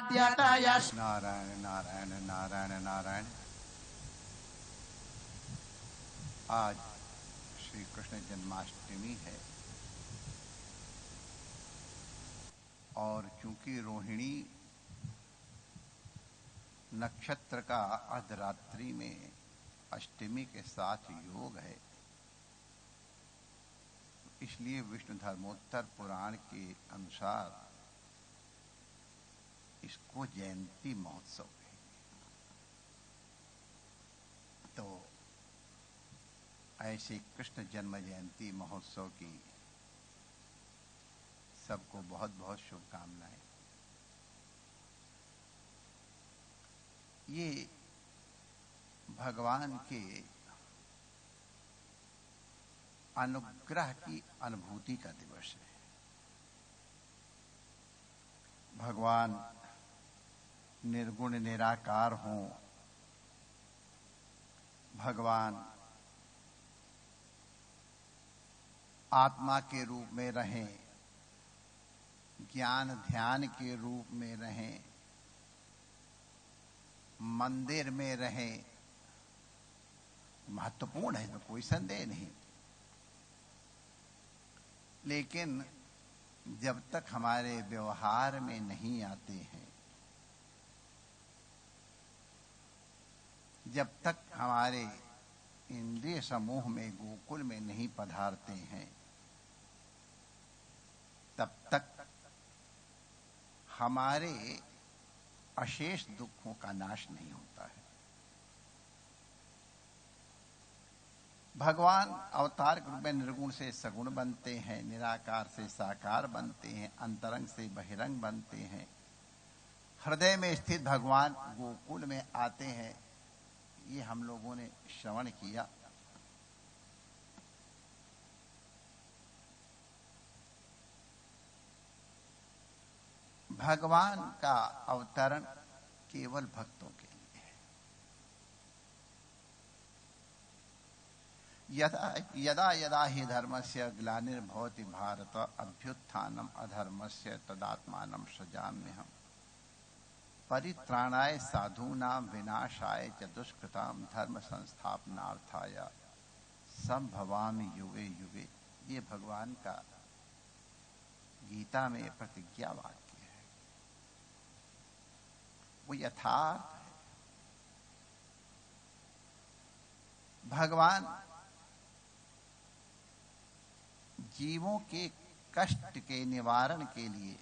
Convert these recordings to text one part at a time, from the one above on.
नारायण नारायण नारायण नारायण। आज श्री कृष्ण जन्माष्टमी है और चूंकि रोहिणी नक्षत्र का अर्धरात्रि में अष्टमी के साथ योग है, इसलिए विष्णु धर्मोत्तर पुराण के अनुसार इसको जयंती महोत्सव है। तो ऐसे कृष्ण जन्म जयंती महोत्सव की सबको बहुत बहुत शुभकामनाएं। ये भगवान के अनुग्रह की अनुभूति का दिवस है। भगवान निर्गुण निराकार हों, भगवान आत्मा के रूप में रहें, ज्ञान ध्यान के रूप में रहें, मंदिर में रहें, महत्वपूर्ण है, तो कोई संदेह नहीं। लेकिन जब तक हमारे व्यवहार में नहीं आते हैं, जब तक हमारे इंद्रिय समूह में गोकुल में नहीं पधारते हैं, तब तक हमारे अशेष दुखों का नाश नहीं होता है। भगवान अवतार के रूप में निर्गुण से सगुण बनते हैं, निराकार से साकार बनते हैं, अंतरंग से बहिरंग बनते हैं। हृदय में स्थित भगवान गोकुल में आते हैं, ये हम लोगों ने श्रवण किया। भगवान का अवतरण केवल भक्तों के लिए है। यदा यदा हि धर्मस्य ग्लानिर्भवति भारत अभ्युत्थानम अधर्मस्य तदात्मानं सृजाम्यहम् परित्राणाय साधूनां विनाशाय च दुष्कृतां धर्म संस्थापनार्थाय संभवामि युगे युगे। ये भगवान का गीता में प्रतिज्ञा वाक्य है, वो यथार्थ है। भगवान जीवों के कष्ट के निवारण के लिए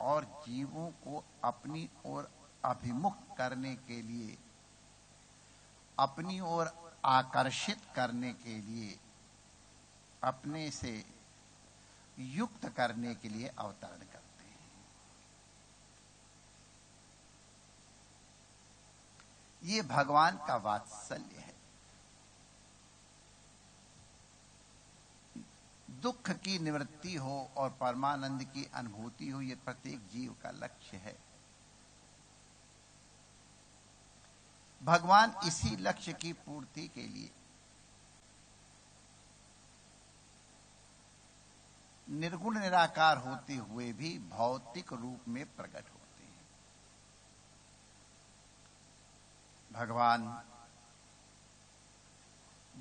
और जीवों को अपनी ओर अभिमुख करने के लिए, अपनी ओर आकर्षित करने के लिए, अपने से युक्त करने के लिए अवतरण करते हैं। ये भगवान का वात्सल्य है। दुख की निवृत्ति हो और परमानंद की अनुभूति हो, यह प्रत्येक जीव का लक्ष्य है। भगवान इसी लक्ष्य की पूर्ति के लिए निर्गुण निराकार होते हुए भी भौतिक रूप में प्रकट होते हैं। भगवान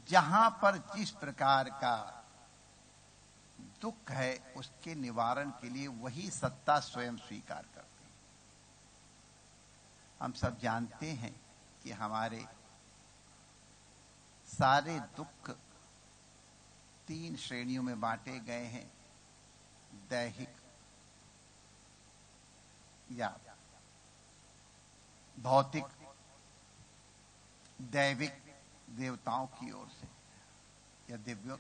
जहां पर जिस प्रकार का दुख है, उसके निवारण के लिए वही सत्ता स्वयं स्वीकार करते हैं। हम सब जानते हैं कि हमारे सारे दुख 3 श्रेणियों में बांटे गए हैं। दैहिक या भौतिक, दैविक देवताओं की ओर से या दिव्य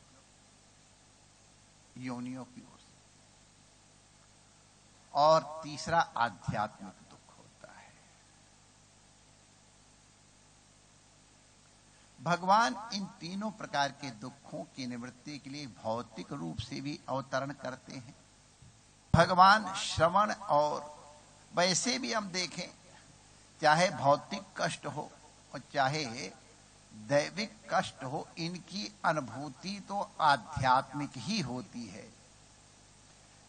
योनियों की ओर से, और तीसरा आध्यात्मिक दुख होता है। भगवान इन तीनों प्रकार के दुखों की निवृत्ति के लिए भौतिक रूप से भी अवतरण करते हैं। भगवान श्रवण, और वैसे भी हम देखें, चाहे भौतिक कष्ट हो और चाहे दैविक कष्ट हो, इनकी अनुभूति तो आध्यात्मिक ही होती है।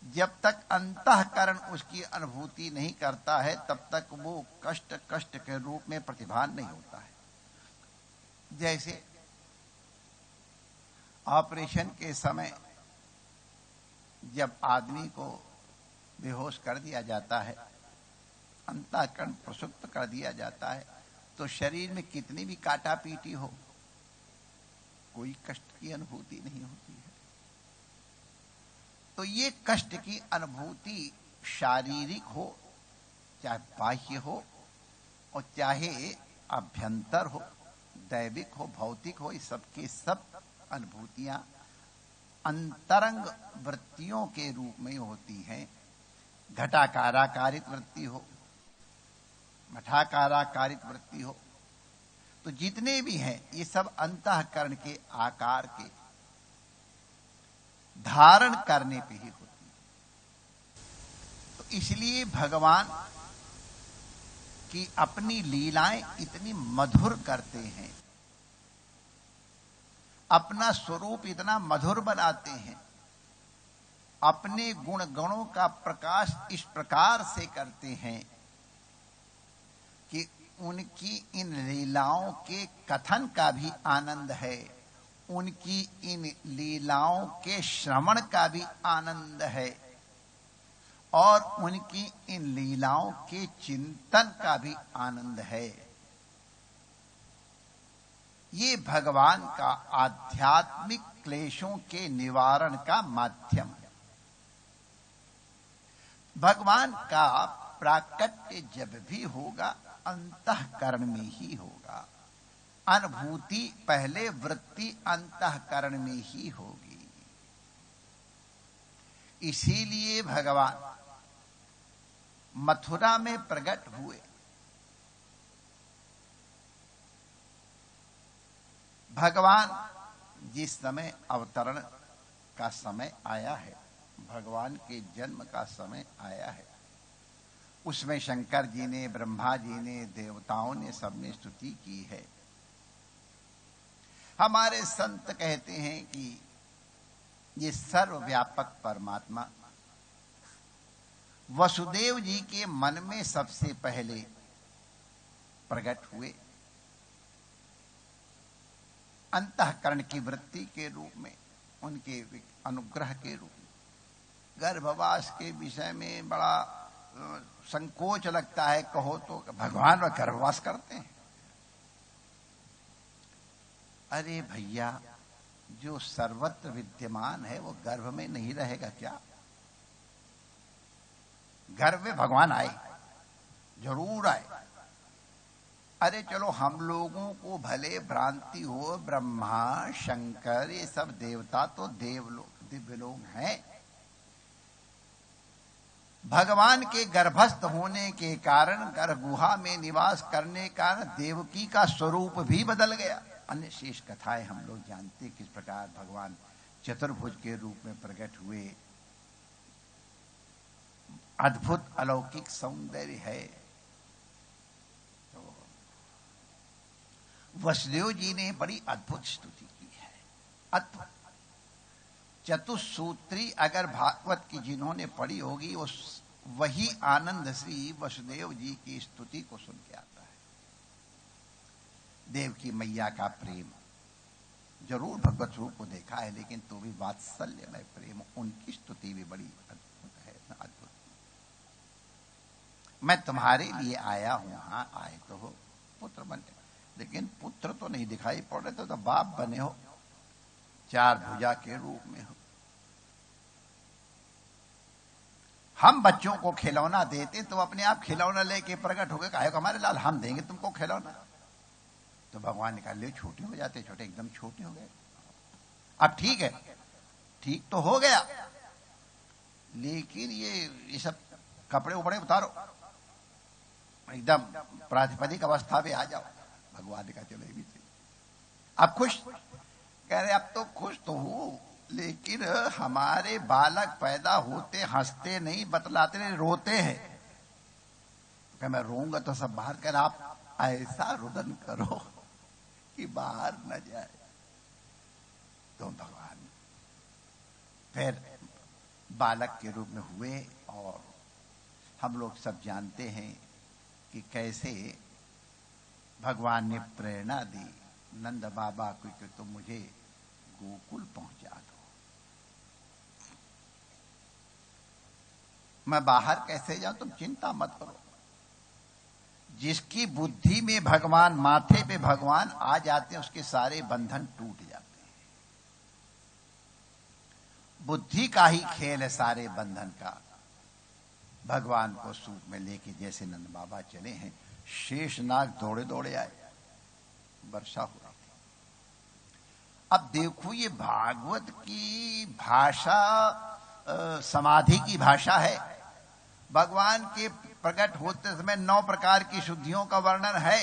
जब तक अंतःकरण उसकी अनुभूति नहीं करता है तब तक वो कष्ट कष्ट के रूप में प्रतिभान नहीं होता है। जैसे ऑपरेशन के समय जब आदमी को बेहोश कर दिया जाता है, अंतःकरण प्रसुप्त कर दिया जाता है, तो शरीर में कितनी भी काटा पीटी हो कोई कष्ट की अनुभूति नहीं होती है। तो ये कष्ट की अनुभूति शारीरिक हो, चाहे बाह्य हो और चाहे अभ्यंतर हो, दैविक हो, भौतिक हो, इस सब के सब अनुभूतियां अंतरंग वृत्तियों के रूप में होती हैं। घटाकाराकारित वृत्ति हो, मठाकाराकारित वृत्ति हो, तो जितने भी हैं ये सब अंतःकरण के आकार के धारण करने पे ही होती है। तो इसलिए भगवान की अपनी लीलाएं इतनी मधुर करते हैं, अपना स्वरूप इतना मधुर बनाते हैं, अपने गुण गणों का प्रकाश इस प्रकार से करते हैं कि उनकी इन लीलाओं के कथन का भी आनंद है, उनकी इन लीलाओं के श्रवण का भी आनंद है और उनकी इन लीलाओं के चिंतन का भी आनंद है। ये भगवान का आध्यात्मिक क्लेशों के निवारण का माध्यम है। भगवान का प्राकट्य जब भी होगा अंतःकरण में ही होगा। अनुभूति पहले वृत्ति अंतःकरण में ही होगी। इसीलिए भगवान मथुरा में प्रकट हुए। भगवान जिस समय अवतरण का समय आया है, भगवान के जन्म का समय आया है, उसमें शंकर जी ने, ब्रह्मा जी ने, देवताओं ने सबने स्तुति की है। हमारे संत कहते हैं कि ये सर्वव्यापक परमात्मा वसुदेव जी के मन में सबसे पहले प्रकट हुए, अंतःकरण की वृत्ति के रूप में, उनके अनुग्रह के रूप में। गर्भवास के विषय में बड़ा संकोच लगता है, कहो तो भगवान वह गर्भवास करते हैं। अरे भैया, जो सर्वत्र विद्यमान है वो गर्भ में नहीं रहेगा क्या? गर्भ में भगवान आए, जरूर आए। अरे चलो हम लोगों को भले भ्रांति हो, ब्रह्मा शंकर ये सब देवता तो देवलोक दिव्य लोग हैं। भगवान के गर्भस्थ होने के कारण, गर्भ गुहा में निवास करने के कारण देवकी का स्वरूप भी बदल गया। अन्य शेष कथाएं हम लोग जानते किस प्रकार भगवान चतुर्भुज के रूप में प्रकट हुए। अद्भुत अलौकिक सौंदर्य है। तो वसुदेव जी ने बड़ी अद्भुत स्तुति की है, अद्भुत। चतुसूत्री अगर भागवत की जिन्होंने पढ़ी होगी, वही आनंद श्री वसुदेव जी की स्तुति को सुन के आता है। देव की मैया का प्रेम, जरूर भगवत रूप को देखा है, लेकिन तो भी वात्सल्य में प्रेम, उनकी स्तुति भी बड़ी अद्भुत है, अद्भुत। मैं तुम्हारे लिए आया हूं, हाँ आए तो हो पुत्र बने, लेकिन पुत्र तो नहीं दिखाई पड़ रहे, तो बाप बने हो, चार भुजा के रूप में हो। हम बच्चों को खिलौना देते तो अपने आप खिलौना लेके प्रकट हो गए, कहे हमारे लाल हम देंगे तुमको खिलौना। तो भगवान ने कहा ले छोटे हो जाते, छोटे एकदम छोटे हो गए। अब ठीक है, ठीक तो हो गया, लेकिन ये सब कपड़े उपड़े उतारो, एकदम प्रातिपदिक अवस्था पे आ जाओ। भगवान ने कहा चलो ये भी सही। अब खुश, कह रहे अब तो खुश तो हूं, लेकिन हमारे बालक पैदा होते हंसते नहीं, बतलाते नहीं, रोते हैं। तो मैं रोऊंगा तो सब बाहर कर, आप ऐसा रुदन करो कि बाहर न जाए। तो भगवान फिर बालक के रूप में हुए। और हम लोग सब जानते हैं कि कैसे भगवान ने प्रेरणा दी नंद बाबा को कि तुम मुझे गोकुल पहुंचा दो। मैं बाहर कैसे जाऊं, तुम चिंता मत करो। जिसकी बुद्धि में भगवान, माथे पे भगवान आ जाते हैं, उसके सारे बंधन टूट जाते हैं। बुद्धि का ही खेल है सारे बंधन का। भगवान को सूप में लेके जैसे नंद बाबा चले हैं, शेषनाग दौड़े दौड़े आए, वर्षा हो रही थी। अब देखो ये भागवत की भाषा समाधि की भाषा है। भगवान के प्रकट होते समय 9 प्रकार की शुद्धियों का वर्णन है।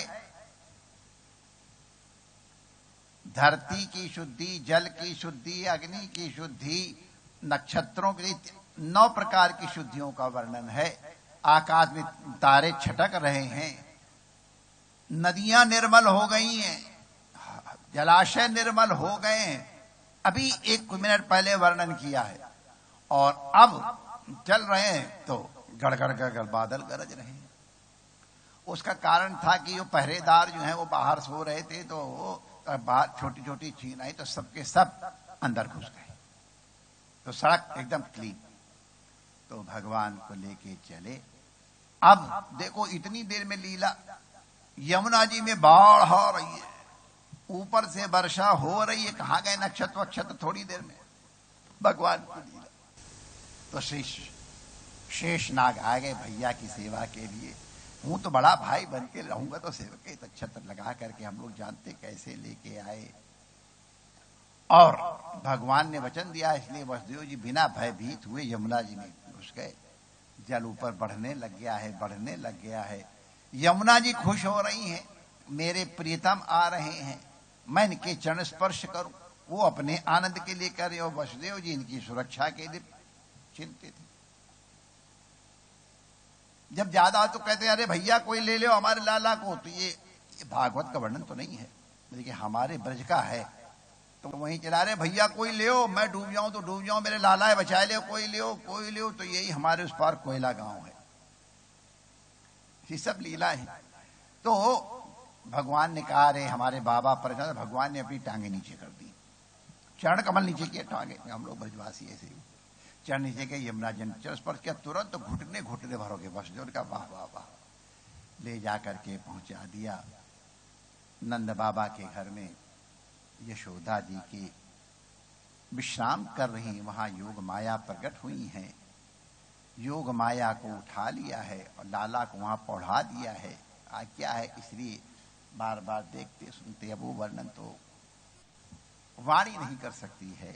धरती की शुद्धि, जल की शुद्धि, अग्नि की शुद्धि, नक्षत्रों की 9 प्रकार की शुद्धियों का वर्णन है। आकाश में तारे छटक रहे हैं, नदियां निर्मल हो गई हैं, जलाशय निर्मल हो गए हैं। अभी 1 मिनट पहले वर्णन किया है। और अब चल रहे हैं तो गड़गड़ गड़गड़ बादल गरज रहे हैं। उसका कारण था कि जो पहरेदार जो हैं वो बाहर सो रहे थे, तो बाहर छोटी छोटी छीन आई तो सबके सब अंदर घुस गए, तो सड़क एकदम क्लीन। तो भगवान को लेके चले। अब देखो इतनी देर में लीला, यमुना जी में बाढ़ हो रही है, ऊपर से वर्षा हो रही है, कहां गए नक्षत्र वक्षत्र, थोड़ी देर में भगवान को लीला। तो शेषनाग आ गए भैया की सेवा के लिए। हूं तो बड़ा भाई बन के रहूंगा, तो सेवक के तो छत्र लगा करके हम लोग जानते कैसे लेके आए। और भगवान ने वचन दिया, इसलिए वसुदेव जी बिना भयभीत हुए यमुना जी में घुस गए। जल ऊपर बढ़ने लग गया है, बढ़ने लग गया है। यमुना जी खुश हो रही हैं, मेरे प्रियतम आ रहे हैं, मैं इनके चरण स्पर्श करूं। वो अपने आनंद के लिए कर रहे हो, वसुदेव जी इनकी सुरक्षा के लिए चिंतित थे। जब ज्यादा तो कहते हैं अरे भैया कोई ले लो हमारे लाला को। तो ये भागवत का वर्णन तो नहीं है, लेकिन हमारे ब्रज का है। तो वहीं चला रहे भैया कोई ले, मैं डूब जाऊं तो डूब जाऊं, मेरे लाला है बचा ले, कोई ले कोई ले। तो यही हमारे उस पार कोयला गांव है। ये सब लीला है। तो भगवान ने कहा अरे हमारे बाबा परेशान, भगवान ने अपनी टांगे नीचे कर दी, चरण कमल नीचे किए, टांगे हम लोग ब्रजवासी ऐसे ही चरण नीचे के, यमुना जन चरण स्पर्श किया, तुरंत तो घुटने घुटने भरोगे। वसुदेव का वाह वाह वाह, ले जाकर के पहुंचा दिया नंद बाबा के घर में। यशोदा जी की विश्राम कर रही, वहां योग माया प्रकट हुई हैं। योग माया को उठा लिया है और लाला को वहां पढ़ा दिया है। क्या है, इसलिए बार बार देखते सुनते, अब वो वर्णन तो वाणी नहीं कर सकती है।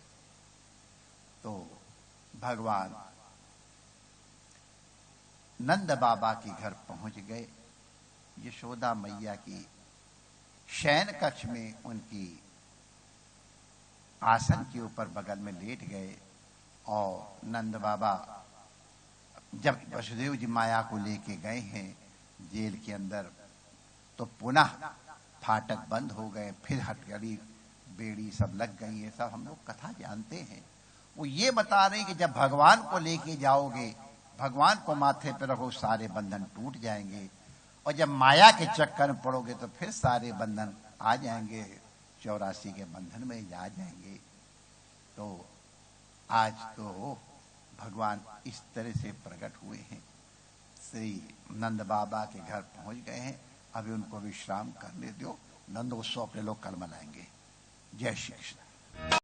तो भगवान नंद बाबा के घर पहुंच गए। यशोदा मैया की शयन कक्ष में उनकी आसन के ऊपर बगल में लेट गए। और नंद बाबा जब वसुदेव जी माया को लेके गए हैं जेल के अंदर, तो पुनः फाटक बंद हो गए, फिर हथकड़ी बेड़ी सब लग गई। ये सब हम लोग कथा जानते हैं। वो ये बता रहे हैं कि जब भगवान को लेके जाओगे, भगवान को माथे पर रखो, सारे बंधन टूट जाएंगे। और जब माया के चक्कर में पड़ोगे तो फिर सारे बंधन आ जाएंगे, 84 के बंधन में जा जाएंगे। तो आज तो भगवान इस तरह से प्रकट हुए हैं। श्री नंद बाबा के घर पहुंच गए हैं। अभी उनको विश्राम करने दो। नंद उत्सव अपने लोग कल मनाएंगे। जय श्री कृष्ण।